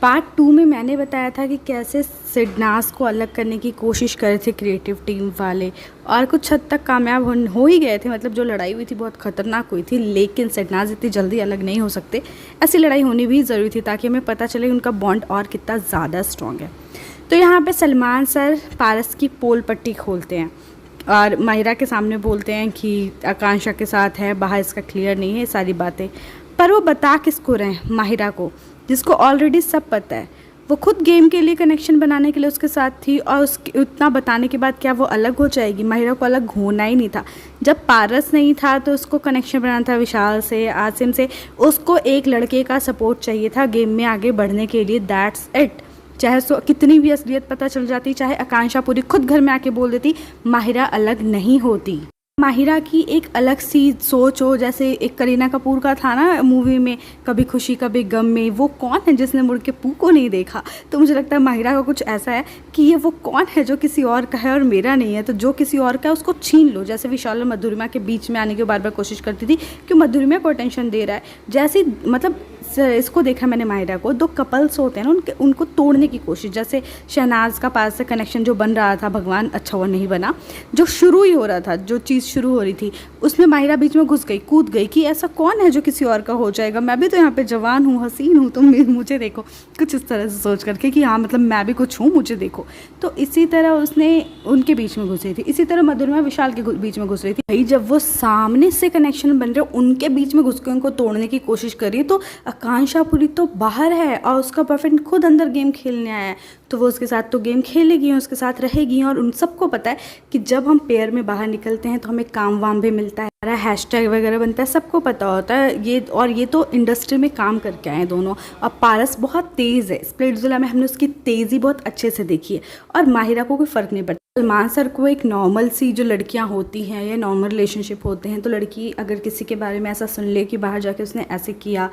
Part 2 में मैंने बताया था कि कैसे सिडनास को अलग करने की कोशिश करे थे क्रिएटिव टीम वाले, और कुछ हद तक कामयाब हो ही गए थे। मतलब जो लड़ाई हुई थी बहुत ख़तरनाक हुई थी, लेकिन सिडनास इतनी जल्दी अलग नहीं हो सकते। ऐसी लड़ाई होनी भी ज़रूरी थी ताकि हमें पता चले उनका बॉन्ड और कितना ज़्यादा स्ट्रॉन्ग है। तो यहाँ पे सलमान सर पारस की पोल पट्टी खोलते हैं और माहिरा के सामने बोलते हैं कि आकांक्षा के साथ है, बाहर इसका क्लियर नहीं है सारी बातें। पर वो बता किसको रहे हैं? माहिरा को, जिसको ऑलरेडी सब पता है। वो खुद गेम के लिए कनेक्शन बनाने के लिए उसके साथ थी, और उसके उतना बताने के बाद क्या वो अलग हो जाएगी? माहिरा को अलग होना ही नहीं था। जब पारस नहीं था तो उसको कनेक्शन बनाना था विशाल से, आसिम से। उसको एक लड़के का सपोर्ट चाहिए था गेम में आगे बढ़ने के लिए, दैट्स इट। चाहे कितनी भी असलियत पता चल जाती, चाहे आकांक्षा पूरी खुद घर में आके बोल देती, माहिरा अलग नहीं होती। माहिरा की एक अलग सी सोच हो, जैसे एक करीना कपूर का था ना मूवी में, कभी खुशी कभी गम में, वो कौन है जिसने मुड़ के पू को नहीं देखा। तो मुझे लगता है माहिरा का कुछ ऐसा है कि ये वो कौन है जो किसी और का है और मेरा नहीं है, तो जो किसी और का है उसको छीन लो। जैसे विशाल और मधुरिमा के बीच में आने की बार बार कोशिश करती थी कि मधुरिमा को अटेंशन दे रहा है। जैसे मतलब इसको देखा मैंने माहिरा को, दो कपल्स होते हैं ना उनको तोड़ने की कोशिश। जैसे शहनाज का पास से कनेक्शन जो बन रहा था, भगवान अच्छा वो नहीं बना, जो शुरू ही हो रहा था, जो चीज़ शुरू हो रही थी उसमें माहिरा बीच में घुस गई, कूद गई कि ऐसा कौन है जो किसी और का हो जाएगा, मैं भी तो यहाँ पे जवान हूँ, हसीन हूँ, तुम मुझे देखो, कुछ इस तरह से सोच करके कि हाँ मतलब मैं भी कुछ हूँ, मुझे देखो। तो इसी तरह उसने उनके बीच में घुस रही थी। इसी तरह मधुरिमा विशाल के बीच में घुस रही थी। भाई जब वो सामने से कनेक्शन बन रहे उनके बीच में घुस के उनको तोड़ने की कोशिश कर रही है, तो आकांक्षा पूरी तो बाहर है और उसका बॉयफ्रेंड खुद अंदर गेम खेलने आया है, तो वो उसके साथ तो गेम खेलेगी, उसके साथ रहेगी। और उन सबको पता है कि जब हम पेयर में बाहर निकलते हैं तो हमें काम वाम भी मिलता है, हैशटैग वगैरह बनता है, सबको पता होता है ये। और ये तो इंडस्ट्री में काम करके आए दोनों। और पारस बहुत तेज़ है, स्प्लिट्सविला में हमने उसकी तेज़ी बहुत अच्छे से देखी है, और माहिरा को कोई फ़र्क नहीं पड़ता। सलमान सर को एक नॉर्मल सी जो लड़कियां होती हैं या नॉर्मल रिलेशनशिप होते हैं, तो लड़की अगर किसी के बारे में ऐसा सुन ले कि बाहर जाके उसने ऐसे किया,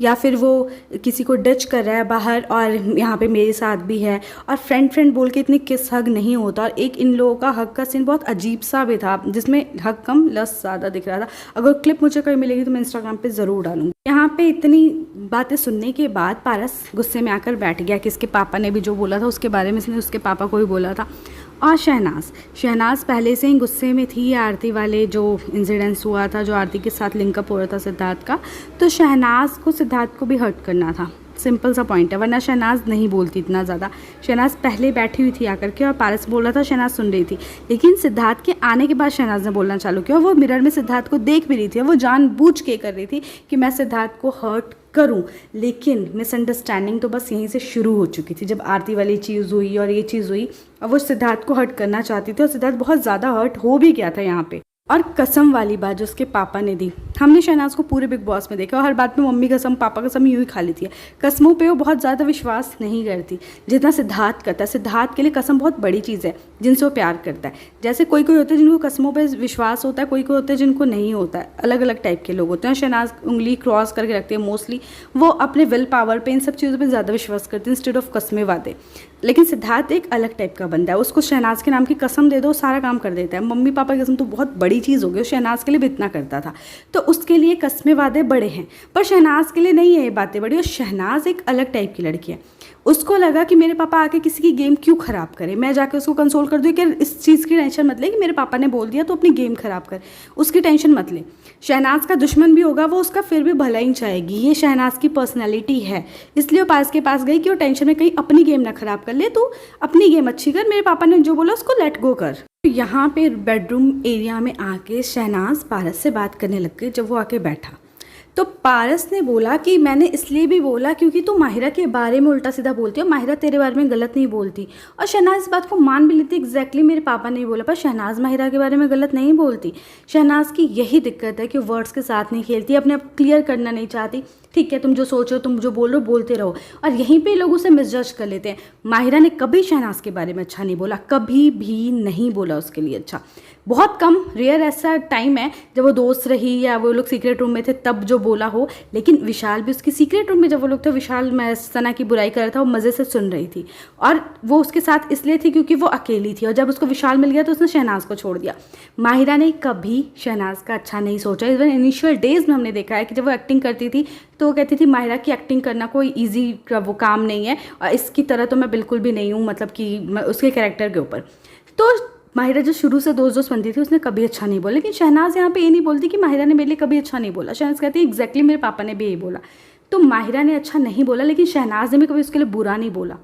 या फिर वो किसी को डच कर रहा है बाहर और यहाँ पे मेरे साथ भी है, और फ्रेंड बोल के इतनी किस हग नहीं होता। और एक इन लोगों का हग का सीन बहुत अजीब सा भी था, जिसमें हग कम लस ज़्यादा दिख रहा था। अगर क्लिप मुझे कहीं मिलेगी तो मैं इंस्टाग्राम पे ज़रूर डालूंगी। यहाँ पे इतनी बातें सुनने के बाद पारस गुस्से में आकर बैठ गया कि इसके पापा ने भी जो बोला था उसके बारे में इसने उसके पापा को ही बोला था। और शहनाज पहले से ही गुस्से में थी आरती वाले जो इंसिडेंस हुआ था, जो आरती के साथ लिंकअप हो रहा था सिद्धार्थ का, तो शहनाज को सिद्धार्थ को भी हर्ट करना था। सिंपल सा पॉइंट है, वरना शहनाज नहीं बोलती इतना ज़्यादा। शहनाज पहले बैठी हुई थी आकर के और पारस बोल रहा था, शहनाज सुन रही थी, लेकिन सिद्धार्थ के आने के बाद शहनाज ने बोलना चालू किया। वो मिरर में सिद्धार्थ को देख भी रही थी, वो जानबूझ के कर रही थी कि मैं सिद्धार्थ को हर्ट करूं, लेकिन मिसअंडरस्टैंडिंग तो बस यहीं से शुरू हो चुकी थी। जब आरती वाली चीज़ हुई और ये चीज़ हुई, और वो सिद्धार्थ को हर्ट करना चाहती थी, और सिद्धार्थ बहुत ज़्यादा हर्ट हो भी गया था यहाँ पे। और कसम वाली बात जो उसके पापा ने दी, हमने शहनाज को पूरे बिग बॉस में देखा, और हर बात में मम्मी कसम पापा कसम यूँ ही खा लेती है। कसमों पे वो बहुत ज़्यादा विश्वास नहीं करती जितना सिद्धार्थ करता है। सिद्धार्थ के लिए कसम बहुत बड़ी चीज़ है, जिनसे वो प्यार करता है। जैसे कोई कोई होते हैं जिनको कसमों पे विश्वास होता है, कोई कोई होते हैं जिनको नहीं होता है, अलग अलग टाइप के लोग होते हैं। शहनाज उंगली क्रॉस करके रखते हैं मोस्टली, वो अपने विल पावर पे इन सब चीज़ों पे ज़्यादा विश्वास करते हैं इंस्टेड ऑफ कसमें वादे। लेकिन सिद्धार्थ एक अलग टाइप का बंदा है, उसको शहनाज के नाम की कसम दे दो सारा काम कर देता है। मम्मी पापा की कसम तो बहुत बड़ी चीज़ हो गई, शहनाज के लिए भी इतना करता था, तो उसके लिए कसमें वादे बड़े हैं, पर शहनाज के लिए नहीं है ये बातें बड़ी। और शहनाज एक अलग टाइप की लड़की है, उसको लगा कि मेरे पापा आके किसी की गेम क्यों ख़राब करें, मैं जाके उसको कंसोल कर दूँ कि इस चीज़ की टेंशन मत ले कि मेरे पापा ने बोल दिया तो अपनी गेम ख़राब कर, उसकी टेंशन मत ले। शहनाज का दुश्मन भी होगा, वो उसका फिर भी भला ही चाहेगी, ये शहनाज की पर्सनैलिटी है। इसलिए वो पास के पास गई कि वो टेंशन में कहीं अपनी गेम ना ख़राब कर ले, तो अपनी गेम अच्छी कर, मेरे पापा ने जो बोला उसको लेट गो कर। तो यहाँ पे बेडरूम एरिया में आके शहनाज पारस से बात करने लग गई। जब वो आके बैठा तो पारस ने बोला कि मैंने इसलिए भी बोला क्योंकि तू माहिरा के बारे में उल्टा सीधा बोलती है, माहिरा तेरे बारे में गलत नहीं बोलती। और शहनाज इस बात को मान भी लेती, एग्जैक्टली मेरे पापा ने बोला, पर शहनाज माहिरा के बारे में गलत नहीं बोलती। शहनाज की यही दिक्कत है कि वर्ड्स के साथ नहीं खेलती, अपने आप क्लियर करना नहीं चाहती। ठीक है, तुम जो सोचो, तुम जो बोलो बोलते रहो, और यहीं पे लोग उसे मिसजज कर लेते हैं। माहिरा ने कभी शहनाज के बारे में अच्छा नहीं बोला, कभी भी नहीं बोला उसके लिए अच्छा। बहुत कम रेयर ऐसा टाइम है जब वो दोस्त रही या वो लोग सीक्रेट रूम में थे तब जो बोला हो, लेकिन विशाल भी उसकी सीक्रेट रूम में जब वो लोग थे, विशाल मैं सना की बुराई कर रहा था, वो मज़े से सुन रही थी, और वो उसके साथ इसलिए थी क्योंकि वो अकेली थी, और जब उसको विशाल मिल गया तो उसने शहनाज को छोड़ दिया। माहिरा ने कभी शहनाज का अच्छा नहीं सोचा। इवन इनिशियल डेज में हमने देखा है कि जब वो एक्टिंग करती थी तो वो कहती थी माहिरा की एक्टिंग करना कोई ईजी वो काम नहीं है, और इसकी तरह तो मैं बिल्कुल भी नहीं हूँ, मतलब कि उसके कैरेक्टर के ऊपर। तो माहिरा जो शुरू से दोस्त दोस्त बनती थी उसने कभी अच्छा नहीं बोला, लेकिन शहनाज यहाँ पे ये नहीं बोलती कि माहिरा ने मेरे लिए कभी अच्छा नहीं बोला। शहनाज कहती है एग्जैक्टली मेरे पापा ने भी यही बोला। तो माहिरा ने अच्छा नहीं बोला, लेकिन शहनाज ने भी कभी उसके लिए बुरा नहीं बोला।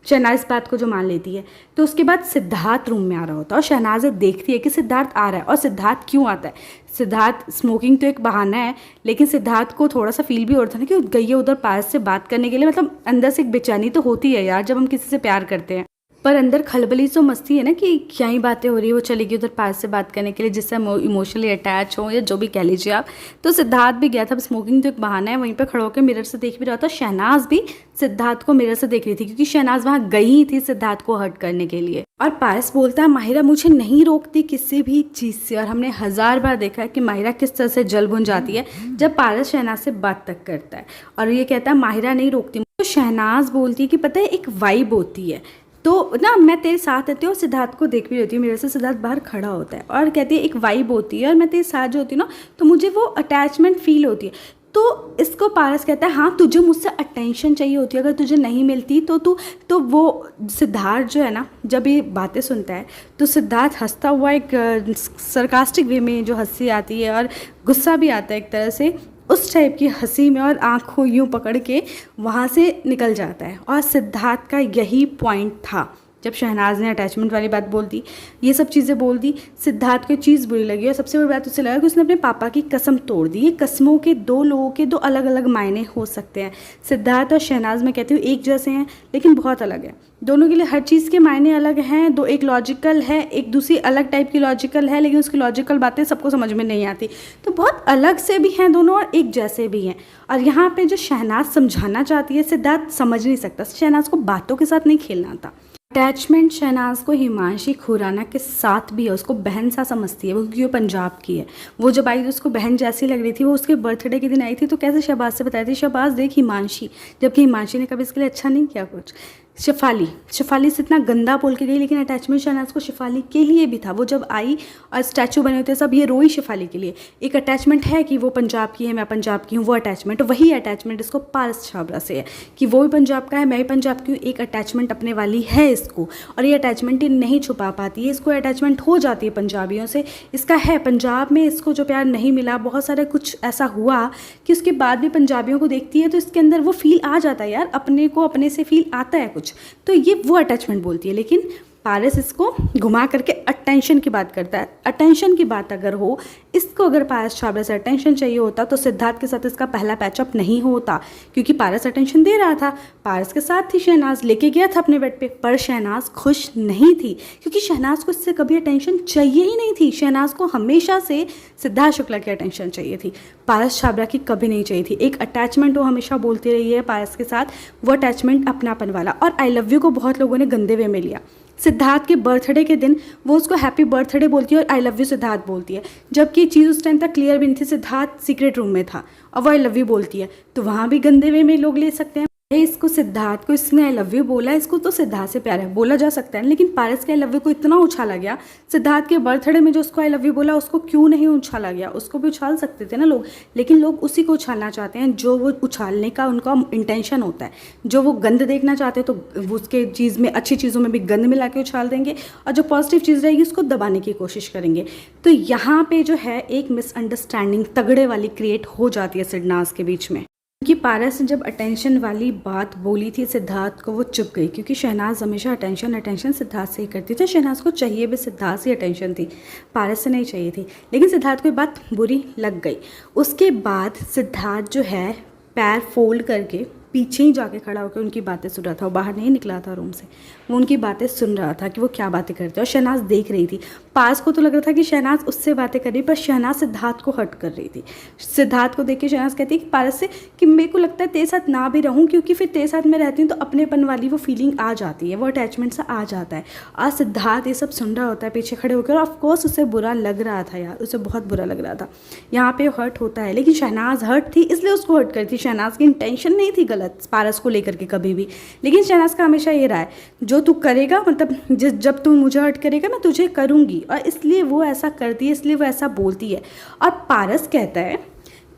शहनाज इस बात को जो मान लेती है। तो उसके बाद सिद्धार्थ रूम में आ रहा होता है और शहनाज देखती है कि सिद्धार्थ आ रहा है। और सिद्धार्थ क्यों आता है? सिद्धार्थ स्मोकिंग तो एक बहाना है, लेकिन सिद्धार्थ को थोड़ा सा फील भी होता है ना कि गई है उधर पारस से बात करने के लिए। मतलब अंदर से एक बेचैनी तो होती है यार जब हम किसी से प्यार करते हैं, पर अंदर खलबली तो मस्ती है ना कि क्या ही बातें हो रही है, वो चलेगी उधर पास से बात करने के लिए जिससे इमोशनली अटैच हो या जो भी कह लीजिए आप। तो सिद्धार्थ भी गया था, स्मोकिंग तो एक बहाना है, वहीं पर खड़ा होकर मिरर से देख भी रहा था। शहनाज भी सिद्धार्थ को मिरर से देख रही थी क्योंकि शहनाज वहाँ गई थी सिद्धार्थ को हर्ट करने के लिए। और पारस बोलता है माहिरा मुझे नहीं रोकती किसी भी चीज़ से, और हमने 1000 बार देखा है कि माहिरा किस तरह से जल भुन जाती है जब पारस शहनाज से बात तक करता है। और ये कहता है माहिरा नहीं रोकती। तो शहनाज बोलती है कि पता है एक वाइब होती है, तो ना मैं तेरे साथ रहती हूँ। सिद्धार्थ को देख भी रहती हूँ, मेरे से सिद्धार्थ बाहर खड़ा होता है और कहती है एक वाइब होती है और मैं तेरे साथ जो होती हूँ ना तो मुझे वो अटैचमेंट फील होती है। तो इसको पारस कहता है हाँ तुझे मुझसे अटेंशन चाहिए होती है, अगर तुझे नहीं मिलती तो वो सिद्धार्थ जो है ना जब ये बातें सुनता है तो सिद्धार्थ हंसता हुआ एक सरकास्टिक वे में जो हंसी आती है और गुस्सा भी आता है एक तरह से, उस टाइप की हंसी में, और आँखों यूँ पकड़ के वहाँ से निकल जाता है। और सिद्धार्थ का यही पॉइंट था जब शहनाज ने अटैचमेंट वाली बात बोल दी, ये सब चीज़ें बोल दी, सिद्धार्थ को चीज़ बुरी लगी। और सबसे बड़ी बात उसे लगा कि उसने अपने पापा की कसम तोड़ दी। ये कसमों के दो लोगों के दो अलग अलग मायने हो सकते हैं। सिद्धार्थ और शहनाज मैं कहती हूँ एक जैसे हैं लेकिन बहुत अलग है। दोनों के लिए हर चीज़ के मायने अलग हैं। दो, एक लॉजिकल है, एक दूसरी अलग टाइप की लॉजिकल है, लेकिन उसकी लॉजिकल बातें सबको समझ में नहीं आती। तो बहुत अलग से भी हैं दोनों और एक जैसे भी हैं। और यहाँ पे जो शहनाज समझाना चाहती है सिद्धार्थ समझ नहीं सकता। शहनाज को बातों के साथ नहीं खेलना था। अटैचमेंट शहनाज को हिमांशी खुराना के साथ भी है, उसको बहन सा समझती है वो, क्योंकि वो पंजाब की है। वो जब आई तो उसको बहन जैसी लग रही थी। वो उसके बर्थडे के दिन आई थी तो कैसे शहबाज से बताई थी शहबाज देख हिमांशी, जबकि हिमांशी ने कभी इसके लिए अच्छा नहीं किया कुछ। शेफाली से इतना गंदा बोल के गई, लेकिन अटैचमेंट शहनाज को शेफाली के लिए भी था। वो जब आई और स्टैचू बने होते सब ये रोई शेफाली के लिए। एक अटैचमेंट है कि वो पंजाब की है मैं पंजाब की हूँ, वो अटैचमेंट, वही अटैचमेंट इसको पारस छाबड़ा से है कि वो भी पंजाब का है मैं भी पंजाब की हूँ। एक अटैचमेंट अपने वाली है इसको, और ये अटैचमेंट ये नहीं छुपा पाती है। इसको अटैचमेंट हो जाती है पंजाबियों से, इसका है। पंजाब में इसको जो प्यार नहीं मिला, बहुत सारा कुछ ऐसा हुआ कि उसके बाद भी पंजाबियों को देखती है तो इसके अंदर वो फील आ जाता है यार, अपने को अपने से फील आता है कुछ। तो ये वो अटैचमेंट बोलती है। लेकिन पारस इसको घुमा करके अटेंशन की बात करता है। अटेंशन की बात अगर हो, इसको अगर पारस छाबड़ा से अटेंशन चाहिए होता तो सिद्धार्थ के साथ इसका पहला पैचअप नहीं होता, क्योंकि पारस अटेंशन दे रहा था। पारस के साथ थी शहनाज, लेके गया था अपने बेड पे, पर शहनाज खुश नहीं थी क्योंकि शहनाज को इससे कभी अटेंशन चाहिए ही नहीं थी। शहनाज को हमेशा से सिद्धार्थ शुक्ला की अटेंशन चाहिए थी, पारस छाबड़ा की कभी नहीं चाहिए थी। एक अटैचमेंट वो हमेशा बोलती रही है पारस के साथ, वो अटैचमेंट अपनापन वाला। और आई लव यू को बहुत लोगों ने गंदे वे में लिया। सिद्धार्थ के बर्थडे के दिन वो उसको हैप्पी बर्थडे बोलती है और आई लव यू सिद्धार्थ बोलती है, जबकि ये चीज़ उस टाइम तक क्लियर भी नहीं थी। सिद्धार्थ सीक्रेट रूम में था और वो आई लव यू बोलती है, तो वहाँ भी गंदे वे में लोग ले सकते हैं। इसको सिद्धार्थ को इसने आई लव यू बोला, इसको तो सिद्धार्थ से प्यार है बोला जा सकता है, लेकिन पारस के आई लव यू को इतना उछाला गया। सिद्धार्थ के बर्थडे में जो उसको आई लव यू बोला उसको क्यों नहीं उछाला गया? उसको भी उछाल सकते थे ना लोग, लेकिन लोग उसी को उछालना चाहते हैं जो वो उछालने का उनका इंटेंशन होता है। जो वो गंद देखना चाहते हैं तो वो उसके चीज़ में, अच्छी चीज़ों में भी गंद मिला के उछाल देंगे, और जो पॉजिटिव चीज़ रहेगी उसको दबाने की कोशिश करेंगे। तो यहाँ पे जो है एक मिसअंडरस्टैंडिंग तगड़े वाली क्रिएट हो जाती है सिडनाज के बीच में, क्योंकि पारस ने जब अटेंशन वाली बात बोली थी सिद्धार्थ को, वो चुप गई, क्योंकि शहनाज हमेशा अटेंशन सिद्धार्थ से ही करती थी। शहनाज को चाहिए भी सिद्धार्थ से अटेंशन थी, पारस से नहीं चाहिए थी। लेकिन सिद्धार्थ को ये बात बुरी लग गई। उसके बाद सिद्धार्थ जो है पैर फोल्ड करके पीछे ही जाके खड़ा होकर उनकी बातें सुन रहा था। वो बाहर नहीं निकला था रूम से, वो उनकी बातें सुन रहा था कि वो क्या बातें करते हैं, और शहनाज देख रही थी। पास को तो लग रहा था कि शहनाज उससे बातें कर रही, पर शहनाज सिद्धार्थ को हर्ट कर रही थी। सिद्धार्थ को देख के शहनाज कहती है कि पारस से कि मेरे को लगता है तेरे साथ ना भी रहूँ, क्योंकि फिर तेरे साथ मैं रहती हूँ तो अपनेपन वाली वो फीलिंग आ जाती है, वो अटैचमेंट सा आ जाता है। और सिद्धार्थ ये सब सुन रहा होता है पीछे खड़े होकर, और ऑफकोर्स उसे बुरा लग रहा था यार, उसे बहुत बुरा लग रहा था। यहाँ पे हर्ट होता है, लेकिन शहनाज हर्ट थी इसलिए उसको हर्ट करती। शहनाज की इंटेंशन नहीं थी गलत पारस को लेकर के कभी भी, लेकिन शहनाज का हमेशा ये रहा है जो तू करेगा, मतलब जब तू मुझे हर्ट करेगा मैं तुझे करूँगी, और इसलिए वो ऐसा करती है, इसलिए वो ऐसा बोलती है। और पारस कहता है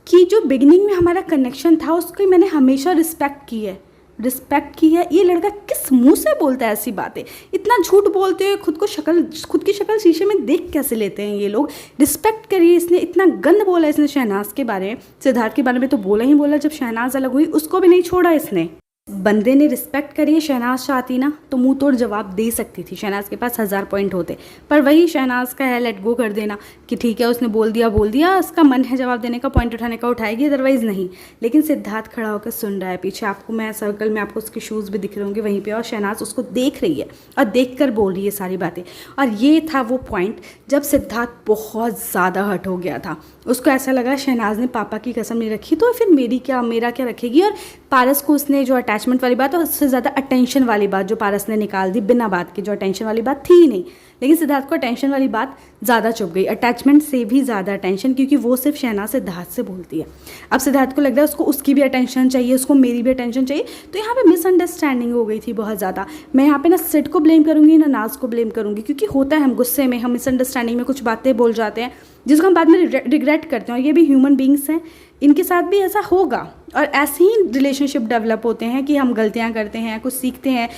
कि जो बिगिनिंग में हमारा कनेक्शन था उसकी मैंने हमेशा रिस्पेक्ट की है। ये लड़का किस मुंह से बोलता है ऐसी बातें, इतना झूठ बोलते हुए खुद की शक्ल शीशे में देख कैसे लेते हैं ये लोग। रिस्पेक्ट करिए, इसने इतना गंद बोला इसने शहनाज के बारे में, सिद्धार्थ के बारे में तो बोला ही बोला, जब शहनाज अलग हुई उसको भी नहीं छोड़ा इसने। बंदे ने रिस्पेक्ट करी। शहनाज चाहती ना तो मुंह तोड़ जवाब दे सकती थी, शहनाज के पास 1000 पॉइंट होते, पर वही शहनाज का है लेट गो कर देना कि ठीक है उसने बोल दिया, उसका मन है जवाब देने का, पॉइंट उठाने का उठाएगी, अदरवाइज नहीं। लेकिन सिद्धार्थ खड़ा होकर सुन रहा है पीछे, आपको मैं सर्कल में आपको उसके शूज़ भी दिख रहे होंगे वहीं पर, और शहनाज उसको देख रही है और देख कर बोल रही है सारी बातें। और ये था वो पॉइंट जब सिद्धार्थ बहुत ज़्यादा हर्ट हो गया था। उसको ऐसा लगा शहनाज ने पापा की कसम नहीं रखी तो फिर मेरा क्या रखेगी। और पारस को उसने जो अटैचमेंट वाली बात और उससे ज़्यादा अटेंशन वाली बात जो पारस ने निकाल दी बिना बात के, जो अटेंशन वाली बात थी ही नहीं, लेकिन सिद्धार्थ को अटेंशन वाली बात ज़्यादा चुभ गई, अटैचमेंट से भी ज़्यादा अटेंशन, क्योंकि वो सिर्फ शहनाज सिद्धार्थ से बोलती है। अब सिद्धार्थ को लग रहा है उसको उसकी भी अटेंशन चाहिए, उसको मेरी भी अटेंशन चाहिए, तो यहाँ पे मिसअंडरस्टैंडिंग हो गई थी बहुत ज़्यादा। मैं यहाँ पे ना सिड को ब्लेम करूँगी ना नाज को ब्लेम करूँगी, क्योंकि होता है हम गुस्से में, हम मिसअंडरस्टैंडिंग में कुछ बातें बोल जाते हैं जिसको हम बाद में रिग्रेट करते हैं, और ये भी ह्यूमन बींग्स हैं, इनके साथ भी ऐसा होगा। और ऐसे ही रिलेशनशिप डेवलप होते हैं कि हम गलतियां करते हैं, कुछ सीखते हैं,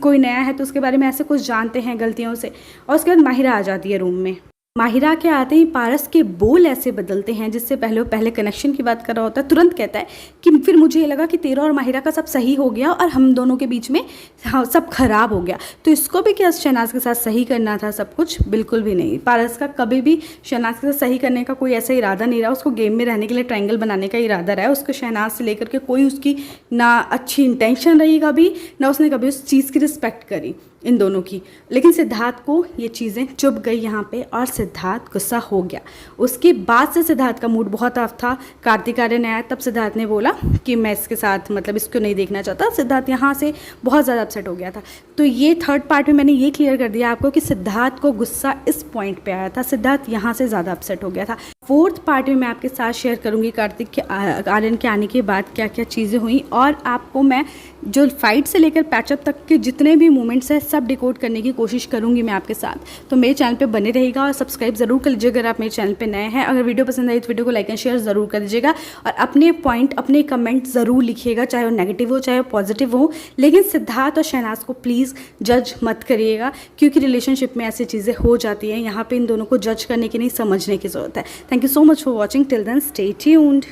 कोई नया है तो उसके बारे में ऐसे कुछ जानते हैं गलतियों से, और उसके बाद माहिरा आ जाती है रूम में। माहिरा के आते ही पारस के बोल ऐसे बदलते हैं, जिससे पहले कनेक्शन की बात कर रहा होता है, तुरंत कहता है कि फिर मुझे ये लगा कि तेरा और माहिरा का सब सही हो गया और हम दोनों के बीच में सब खराब हो गया, तो इसको भी क्या शहनाज के साथ सही करना था सब कुछ? बिल्कुल भी नहीं। पारस का कभी भी शहनाज के साथ सही करने का कोई ऐसा इरादा नहीं रहा, उसको गेम में रहने के लिए ट्रायंगल बनाने का इरादा रहा है। उसको शहनाज से लेकर के कोई उसकी ना अच्छी इंटेंशन रही कभी, ना उसने कभी उस चीज़ की रिस्पेक्ट करी इन दोनों की। लेकिन सिद्धार्थ को ये चीज़ें चुभ गई यहाँ पे, और सिद्धार्थ गुस्सा हो गया। उसके बाद से सिद्धार्थ का मूड बहुत ऑफ था। कार्तिक आर्यन आया तब सिद्धार्थ ने बोला कि मैं इसके साथ मतलब इसको नहीं देखना चाहता। सिद्धार्थ यहाँ से बहुत ज़्यादा अपसेट हो गया था। तो ये थर्ड पार्ट में मैंने ये क्लियर कर दिया आपको कि सिद्धार्थ को गुस्सा इस पॉइंट पे आया था, सिद्धार्थ यहाँ से ज़्यादा अपसेट हो गया था। फोर्थ पार्ट में मैं आपके साथ शेयर करूँगी कार्तिक के आर्यन के आने के बाद क्या क्या चीज़ें हुई, और आपको मैं जो फाइट से लेकर पैचअप तक के जितने भी मोमेंट्स हैं सब डिकोड करने की कोशिश करूंगी मैं आपके साथ। तो मेरे चैनल पे बने रहेगा और सब्सक्राइब ज़रूर कर लीजिएगा अगर आप मेरे चैनल पे नए हैं। अगर वीडियो पसंद आई तो वीडियो को लाइक एंड शेयर ज़रूर कर दीजिएगा, और अपने पॉइंट अपने कमेंट ज़रूर लिखिएगा, चाहे वो नेगेटिव हो चाहे वो पॉजिटिव हो। लेकिन सिद्धार्थ और शहनाज को प्लीज़ जज मत करिएगा, क्योंकि रिलेशनशिप में ऐसी चीज़ें हो जाती हैं। यहाँ पर इन दोनों को जज करने की नहीं, समझने की ज़रूरत है। Thank you so much for watching, till then stay tuned.